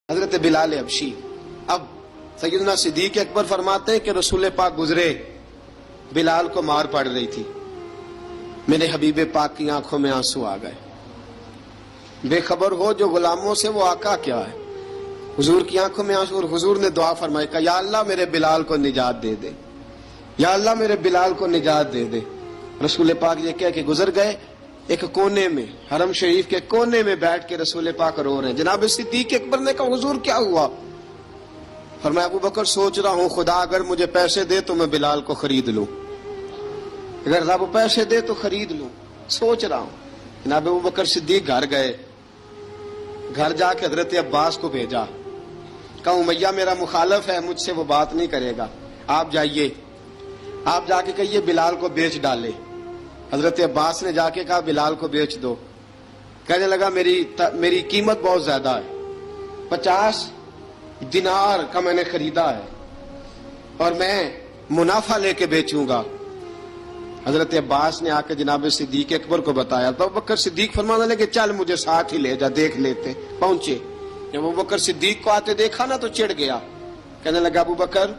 حضرت بلال حبشی. اب سیدنا صدیق اکبر فرماتے ہیں کہ رسول پاک گزرے، بلال کو مار پڑ رہی تھی، میرے حبیب پاک کی آنکھوں میں آنسو آ گئے. بے خبر ہو جو غلاموں سے وہ آقا کیا ہے. حضور کی آنکھوں میں آنسو، اور حضور نے دعا فرمائی کہ یا اللہ میرے بلال کو نجات دے دے، یا اللہ میرے بلال کو نجات دے دے. رسول پاک یہ کہہ کے گزر گئے. ایک کونے میں، حرم شریف کے کونے میں بیٹھ کے رسول پاک رو رہے ہیں. جناب صدیق اکبر نے کہا حضور کیا ہوا؟ فرمایا ابو بکر سوچ رہا ہوں خدا اگر مجھے پیسے دے تو میں بلال کو خرید لوں، اگر رب پیسے دے تو خرید لوں، سوچ رہا ہوں. جناب ابو بکر صدیق گھر گئے، گھر جا کے حضرت عباس کو بھیجا، کہا امیہ میرا مخالف ہے، مجھ سے وہ بات نہیں کرے گا، آپ جائیے، آپ جا کے کہیے بلال کو بیچ ڈالے. حضرت عباس نے جا کے کہا بلال کو بیچ دو. کہنے لگا میری قیمت بہت زیادہ ہے، 50 دینار کا میں نے خریدا ہے اور میں منافع لے کے بیچوں گا. حضرت عباس نے آ کے جناب صدیق اکبر کو بتایا تو ابو بکر صدیق فرمانے لگے چل مجھے ساتھ ہی لے جا دیکھ لیتے. پہنچے، جب ابو بکر صدیق کو آتے دیکھا نا تو چڑ گیا. کہنے لگا ابو بکر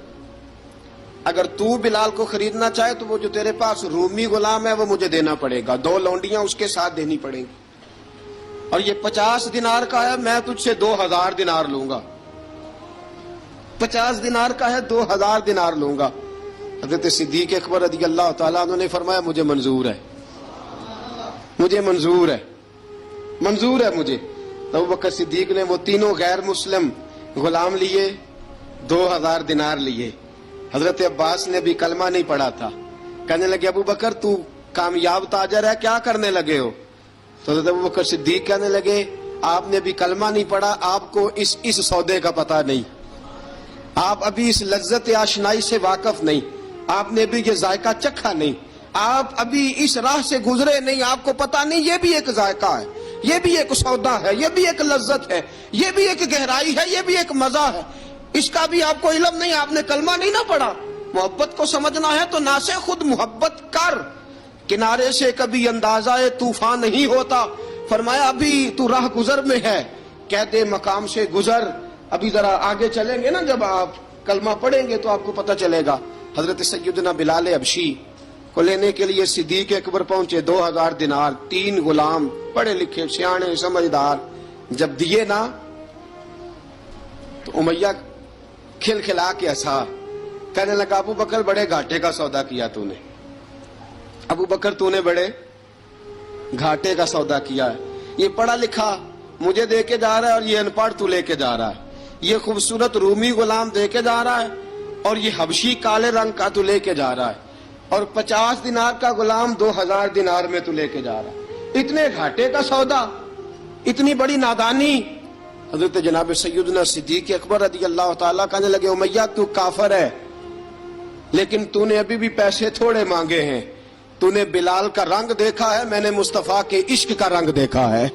اگر تو بلال کو خریدنا چاہے تو وہ جو تیرے پاس رومی غلام ہے وہ مجھے دینا پڑے گا، 2 لونڈیاں اس کے ساتھ دینی پڑیں گی، اور یہ 50 دینار کا ہے، میں تجھ سے 2000 دینار لوں گا. 50 دینار کا ہے، 2000 دینار لوں گا. حضرت صدیق اکبر رضی اللہ تعالیٰ عنہ نے فرمایا مجھے منظور ہے، مجھے منظور ہے، منظور ہے مجھے. تو ابو بکر صدیق نے وہ تینوں غیر مسلم غلام لیے، 2000 دینار لیے. حضرت عباس نے بھی کلمہ نہیں پڑھا تھا. کہنے لگے ابو بکر تو کامیاب تاجر ہے، کیا کرنے لگے ہو؟ تو حضرت ابو بکر صدیق کہنے لگے آپ نے بھی کلمہ نہیں پڑھا، آپ کو اس سودے کا پتہ نہیں، آپ ابھی اس لذت آشنائی سے واقف نہیں، آپ نے بھی یہ ذائقہ چکھا نہیں، آپ ابھی اس راہ سے گزرے نہیں، آپ کو پتہ نہیں یہ بھی ایک ذائقہ ہے، یہ بھی ایک سودا ہے، یہ بھی ایک لذت ہے، یہ بھی ایک گہرائی ہے، یہ بھی ایک مزہ ہے، اس کا بھی آپ کو علم نہیں، آپ نے کلمہ نہیں نہ پڑھا. محبت کو سمجھنا ہے تو نہ سے خود محبت کر، کنارے سے کبھی اندازہ طوفان نہیں ہوتا. فرمایا ابھی تو راہ گزر میں ہے، کہہ دے مقام سے گزر. ابھی ذرا آگے چلیں گے نا، جب آپ کلمہ پڑھیں گے تو آپ کو پتہ چلے گا. حضرت سیدنا بلال حبشی کو لینے کے لیے صدیق اکبر پہنچے، 2000 دینار، 3 غلام پڑھے لکھے سیانے سمجھدار. جب دیے نا تو امیہ کھل کھلا کے ہنسا. کہنے لگا ابو بکر بڑے گھاٹے کا سودا کیا تو نے، ابو بکر تو نے بڑے گھاٹے کا سودا کیا ہے. یہ پڑھا لکھا مجھے دے کے جا رہا ہے اور یہ ان پڑھ تو لے کے جا رہا ہے، یہ خوبصورت رومی غلام دے کے جا رہا ہے اور یہ حبشی کالے رنگ کا تو لے کے جا رہا ہے، اور 50 دینار کا غلام 2000 دینار میں تو لے کے جا رہا ہے. اتنے گھاٹے کا سودا، اتنی بڑی نادانی. حضرت جناب سیدنا صدیق اکبر رضی اللہ تعالیٰ کہنے لگے امیہ تو کافر ہے، لیکن تو نے ابھی بھی پیسے تھوڑے مانگے ہیں، تو نے بلال کا رنگ دیکھا ہے، میں نے مصطفیٰ کے عشق کا رنگ دیکھا ہے.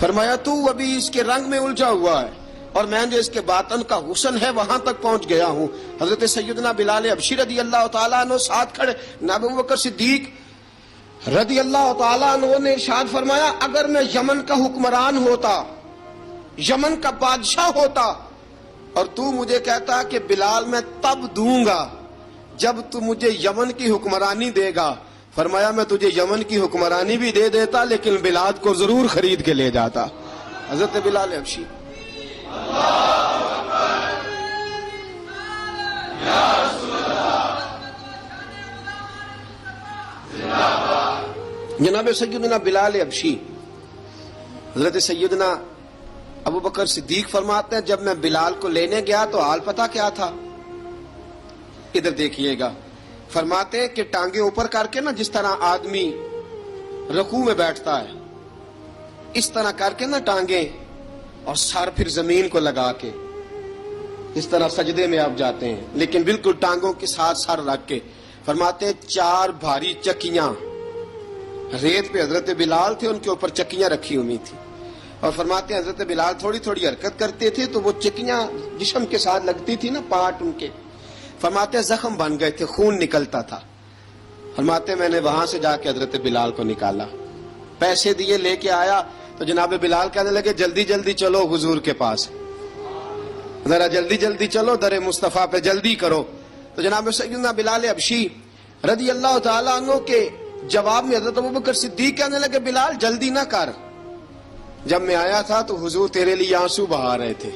فرمایا تو ابھی اس کے رنگ میں الجھا ہوا ہے اور میں جو اس کے باطن کا حسن ہے وہاں تک پہنچ گیا ہوں. حضرت سیدنا بلال حبشی رضی اللہ تعالیٰ عنہ ساتھ کھڑے. جناب ابو بکر صدیق رضی اللہ تعالیٰ عنہ نے ارشاد فرمایا اگر میں یمن کا حکمران ہوتا، یمن کا بادشاہ ہوتا، اور تو مجھے کہتا کہ بلال میں تب دوں گا جب تو مجھے یمن کی حکمرانی دے گا، فرمایا میں تجھے یمن کی حکمرانی بھی دے دیتا لیکن بلال کو ضرور خرید کے لے جاتا. حضرت بلال حبشی. جناب سیدنا بلال حبشی. حضرت سیدنا ابو بکر صدیق فرماتے ہیں جب میں بلال کو لینے گیا تو حال پتہ کیا تھا؟ ادھر دیکھیے گا. فرماتے ہیں کہ ٹانگیں اوپر کر کے نا جس طرح آدمی رکوع میں بیٹھتا ہے اس طرح کر کے نا ٹانگیں، اور سر پھر زمین کو لگا کے اس طرح سجدے میں آپ جاتے ہیں، لیکن بالکل ٹانگوں کے ساتھ سر رکھ کے. فرماتے ہیں 4 بھاری چکیاں ریت پہ حضرت بلال تھے، ان کے اوپر چکیاں رکھی ہوئی تھی، اور فرماتے ہیں حضرت بلال تھوڑی تھوڑی حرکت کرتے تھے تو وہ چکیاں جسم کے ساتھ لگتی تھی نا، پارٹ ان کے. فرماتے ہیں زخم بن گئے تھے، خون نکلتا تھا. فرماتے ہیں میں نے وہاں سے جا کے حضرت بلال کو نکالا، پیسے دیے لے کے آیا تو جناب بلال کہنے لگے جلدی جلدی چلو حضور کے پاس. ذرا جلدی جلدی چلو، در مصطفیٰ پہ جلدی کرو. تو جناب سیدنا بلال حبشی رضی اللہ تعالیٰ عنہ کے جواب میں حضرت ابوبکر صدیق کہنے لگے بلال جلدی نہ کر، جب میں آیا تھا تو حضور تیرے لیے آنسو بہا رہے تھے.